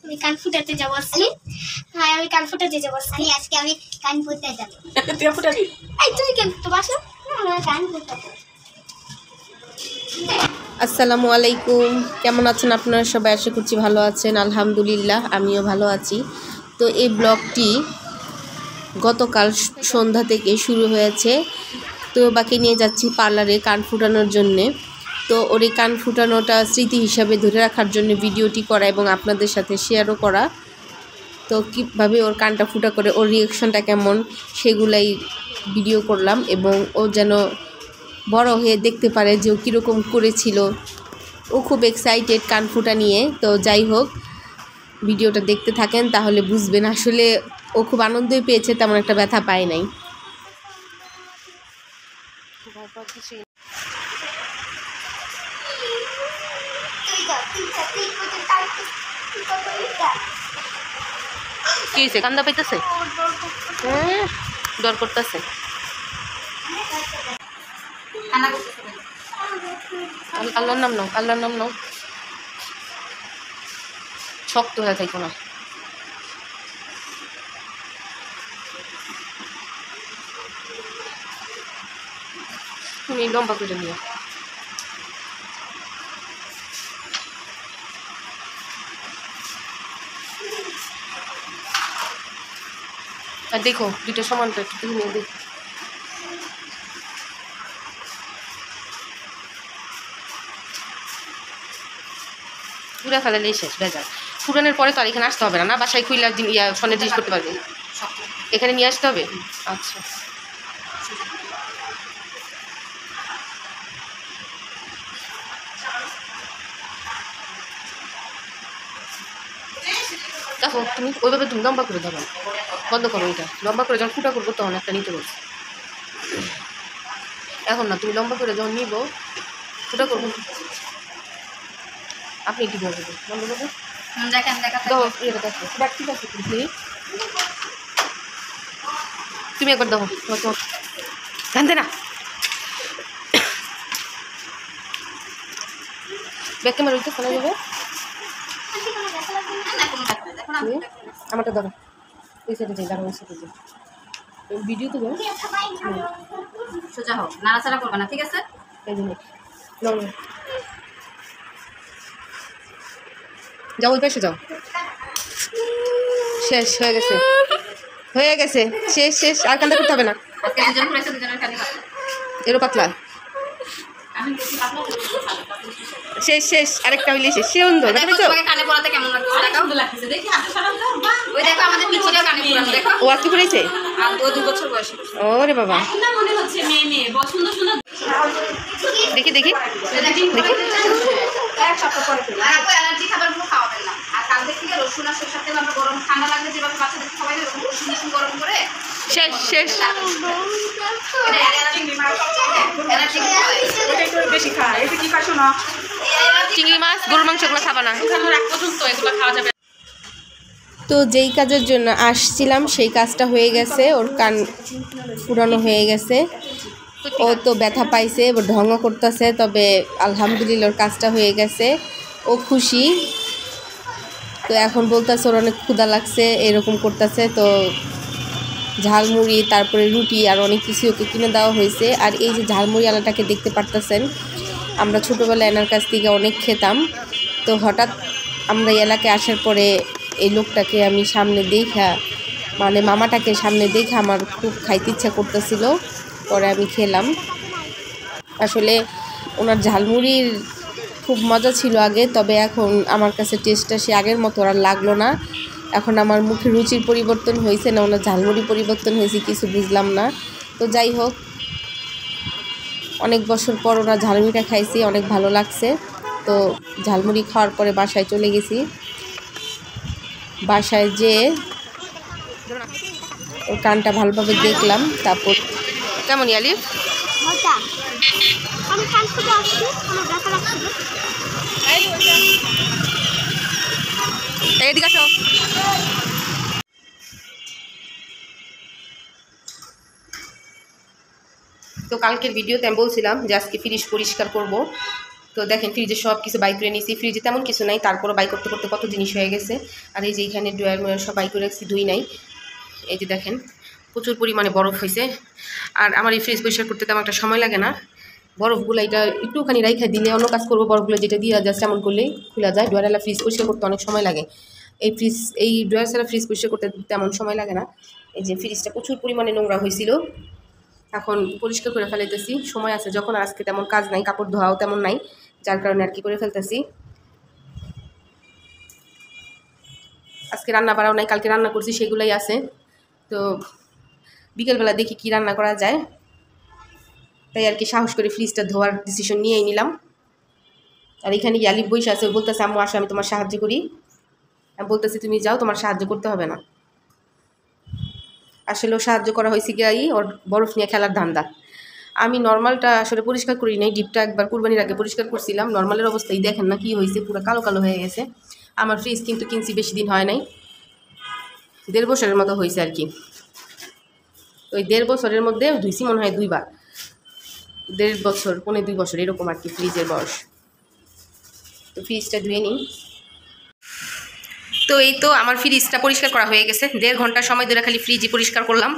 আমি কান ফুটাতে যাবো আজকে। হ্যাঁ আমি কান ফুটাতে যাবো আজকে। আমি কান ফুটাতে যাবো। তুই ফুটাবি? এই তুমি কেন তো বাসো? না কান ফুটাতে। আসসালামু আলাইকুম, কেমন আছেন আপনারা সবাই? আশা করছি ভালো আছেন। আলহামদুলিল্লাহ আমিও ভালো আছি। তো এই ব্লগটি গতকাল সন্ধ্যা থেকে শুরু হয়েছে। তো বাকি নিয়ে যাচ্ছি পার্লারে কান ফুটানোর জন্যে। তো ওর এই কান ফুটানোটা স্মৃতি হিসাবে ধরে রাখার জন্য ভিডিওটি করা এবং আপনাদের সাথে শেয়ারও করা। তো কীভাবে ওর কানটা ফুটা করে ওর রিয়াকশনটা কেমন সেগুলাই ভিডিও করলাম, এবং ও যেন বড় হয়ে দেখতে পারে যে ও কীরকম করেছিল। ও খুব এক্সাইটেড কান ফুটা নিয়ে। তো যাই হোক, ভিডিওটা দেখতে থাকেন তাহলে বুঝবেন আসলে ও খুব আনন্দই পেয়েছে, তেমন একটা ব্যথা পায় নাই। কি হয়েছে? কান্দা পাইতেছে? ডর করতেছে। আল্লাহর নাম নাও, আল্লাহর নাম নাও। শক্ত হয়ে থাকো না। তুমি লম্বা করে নিও। আর দেখো দুটো সমানটা একটু নিয়ে দেখো। পুরা ফেলালেই শেষ ভেজাল। ফুটানোর পরে তো আর এখানে আসতে হবে না, না বাসায় খুইলা ফোনে জিনিস করতে পারবে? এখানে নিয়ে আসতে হবে। আচ্ছা দেখো, তুমি ওইভাবে তুমি লম্বা করে ধরো, বন্ধ করো। এটা লম্বা করে যখন ফুটা করবো তখন একটা নিতে বলছি। এখন না, তুমি লম্বা করে যখন নিব ফুটা করবো আপনি একটু বন্ধ করবো, বন্ধ করবো। ঠিক আছে তুমি একবার দেখো, জানতে না ব্যাগ ক্যামেরা ওইটা ফেলা যাবে। আমারটা ধরো, ওই সাইডে যাই, দাঁড়ো ওই সাইডে যাই। ভিডিও তো যাও, সোজা হোক, নাড়াচাড়া করবে না, ঠিক আছে? এই জন্য যাও, ওই পাশে যাও। শেষ হয়ে গেছে, হয়ে গেছে, শেষ শেষ। আর কান্না করতে হবে না। এরও পাতলা শেষ শেষ। আরেকটা হইলে শেষ। সুন্দর কানে পড়াতে কেমন লাগছে দেখি। ওই দেখো আমাদের পিছিয়ে কানে পড়ানো দেখো। ও আর কি পড়েছে? আর ও 2 বছর বয়সী। ওরে বাবা, মনে হচ্ছে মেয়ে মেয়ে সুন্দর সুন্দর। দেখি দেখি দেখি। এক সপ্তাহ পরে আর আপু অ্যালার্জি খাবারগুলো খাওয়াবেন না। আর কাল থেকে রসুন আর সরষের তেল আমরা গরম ঠান্ডা লাগলে যেভাবে বাচ্চাদের খাওয়াই দেব, রসুন গরম করে শেষ শেষ। বেশি খায়। এটা কি খাসো না? চিংড়ি মাছ, গরুর মাংস এগুলো খাবা না। এক পর্যন্ত এগুলো খাওয়া যাবে। তো যেই কাজের জন্য আসছিলাম সেই কাজটা হয়ে গেছে। ওর কান পুরানো হয়ে গেছে। ও তো ব্যথা পাইছে, ঢঙ্গ করতেছে, তবে আলহামদুলিল্লাহ ওর কাজটা হয়ে গেছে। ও খুশি। তো এখন বলতেছে ওর অনেক ক্ষুধা লাগছে, এরকম করতেছে। তো ঝালমুড়ি, তারপরে রুটি আর অনেক কিছু ওকে কিনে দেওয়া হয়েছে। আর এই যে ঝালমুড়ি আলাটাকে দেখতে পারতেছেন, আমরা ছোটোবেলায় এনার কাছ থেকে অনেক খেতাম। তো হঠাৎ আমরা এলাকায় আসার পরে এই লোকটাকে আমি সামনে দেখা, মানে মামাটাকে সামনে দেখে আমার খুব খাইতে ইচ্ছা করতেছিল। পরে আমি খেলাম। আসলে ওনার ঝালমুড়ির খুব মজা ছিল আগে, তবে এখন আমার কাছে টেস্টটা সে আগের মতো আর লাগলো না। এখন আমার মুখে রুচির পরিবর্তন হয়েছে না ওনার ঝালমুড়ি পরিবর্তন হয়েছে কিছু বুঝলাম না। তো যাই হোক, অনেক বছর পর ওনার ঝালমুড়িটা খাইছি, অনেক ভালো লাগছে। তো ঝালমুড়ি খাওয়ার পরে বাসায় চলে গেছি। বাসায় যেয়ে ওর কানটা ভালোভাবে দেখলাম। তারপর কেমন আলিফ? আমি কান ফুটে আসছি, আমার ব্যথা লাগছিল। এদিকে আসো। তো কালকের ভিডিওতে আমি বলছিলাম যে আজকে ফ্রিজ পরিষ্কার করব। তো দেখেন ফ্রিজে সব কিছু বাই করে নিয়েছি, ফ্রিজে তেমন কিছু নাই, তারপরও বাই করতে করতে কত জিনিস হয়ে গেছে। আর এই যে এইখানে ড্রয়ার ময়ার সব বাই করে রাখছি, ধুই নাই। এই যে দেখেন প্রচুর পরিমাণে বরফ হয়েছে। আর আমার এই ফ্রিজ পরিষ্কার করতে তেমন একটা সময় লাগে না, বরফগুলো এটা একটুখানি রাইখা দিলে অন্য কাজ করবো, বরফগুলো যেটা দিয়ে জাস্ট এমন করলেই খোলা যায়। ড্রয়ারওয়ালা ফ্রিজ পরিষ্কার করতে অনেক সময় লাগে, এই ড্রয়ার ছাড়া ফ্রিজ পরিষ্কার করতে তেমন সময় লাগে না। এই যে ফ্রিজটা প্রচুর পরিমাণে নোংরা হয়েছিল, এখন পরিষ্কার করে ফেলাইতেছি, সময় আছে যখন। আর আজকে তেমন কাজ নাই, কাপড় ধোয়াও তেমন নাই, যার কারণে আর কি করে ফেলতেছি। আজকে রান্না বাড়াও নাই, কালকে রান্না করছি সেগুলোই আছে। তো বিকেলবেলা দেখি কি রান্না করা যায়, তাই আর কি সাহস করে ফ্রিজটা ধোয়ার ডিসিশন নিয়েই নিলাম। আর এখানে আলিফ বইসা আছে, বলতেছে আম্মু আসো আমি তোমার সাহায্য করি। আমি বলতেছি তুমি যাও, তোমার সাহায্য করতে হবে না। আসলেও সাহায্য করা হয়েছে গিয়ে ওর বরফ নিয়ে খেলার ধান্দা। আমি নর্মালটা আসলে পরিষ্কার করি নাই, ডিপটা একবার কুরবানির আগে পরিষ্কার করছিলাম। নর্মালের অবস্থায় দেখেন না কি হয়েছে, পুরো কালো কালো হয়ে গেছে। আমার ফ্রিজ কিন্তু কিনছি বেশি দিন হয় নাই, 1.5 বছরের মতো হয়েছে আর কি। ওই 1.5 বছরের মধ্যে ধুইছি মনে হয় 2 বার, 1.5 বছর 1.5-2 বছর এরকম আর কি ফ্রিজের বয়স। তো ফ্রিজটা ধুয়ে নিই। তো এই তো আমার ফ্রিজটা পরিষ্কার করা হয়ে গেছে, 1.5 ঘন্টা সময় ধরে খালি ফ্রিজই পরিষ্কার করলাম।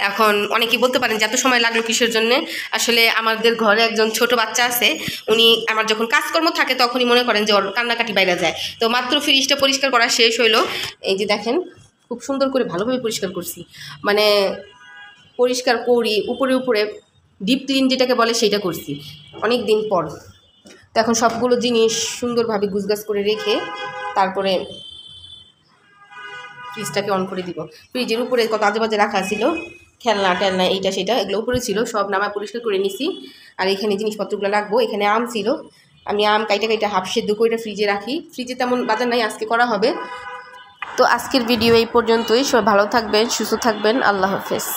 এখন অনেকেই বলতে পারেন যে এত সময় লাগলো কিসের জন্যে। আসলে আমাদের ঘরে একজন ছোট বাচ্চা আছে, উনি আমার যখন কাজকর্ম থাকে তখনই মনে করেন যে ওর কান্নাকাটি বাইরে যায়। তো মাত্র ফ্রিজটা পরিষ্কার করা শেষ হইলো। এই যে দেখেন খুব সুন্দর করে ভালোভাবে পরিষ্কার করছি, মানে পরিষ্কার করি উপরে উপরে ডিপ ক্লিন যেটাকে বলে সেইটা করছি অনেক দিন পর। তো এখন সবগুলো জিনিস সুন্দরভাবে গুছগাছ করে রেখে তারপরে ফ্রিজটাকে অন করে দিব। ফ্রিজের উপরে কত আজে বাজে রাখা ছিল, খেলনা টেলনা এইটা সেটা, এগুলো উপরে ছিল, সব নামায় পরিষ্কার করে নিছি। আর এখানে জিনিসপত্রগুলো রাখবো। এখানে আম ছিল, আমি আম কাইটা হাফ সেদ্ধ করে ফ্রিজে রাখি। ফ্রিজে তেমন বাজার নাই, আজকে করা হবে। তো আজকের ভিডিও এই পর্যন্তই। সবাই ভালো থাকবেন, সুস্থ থাকবেন, আল্লাহ হাফেজ।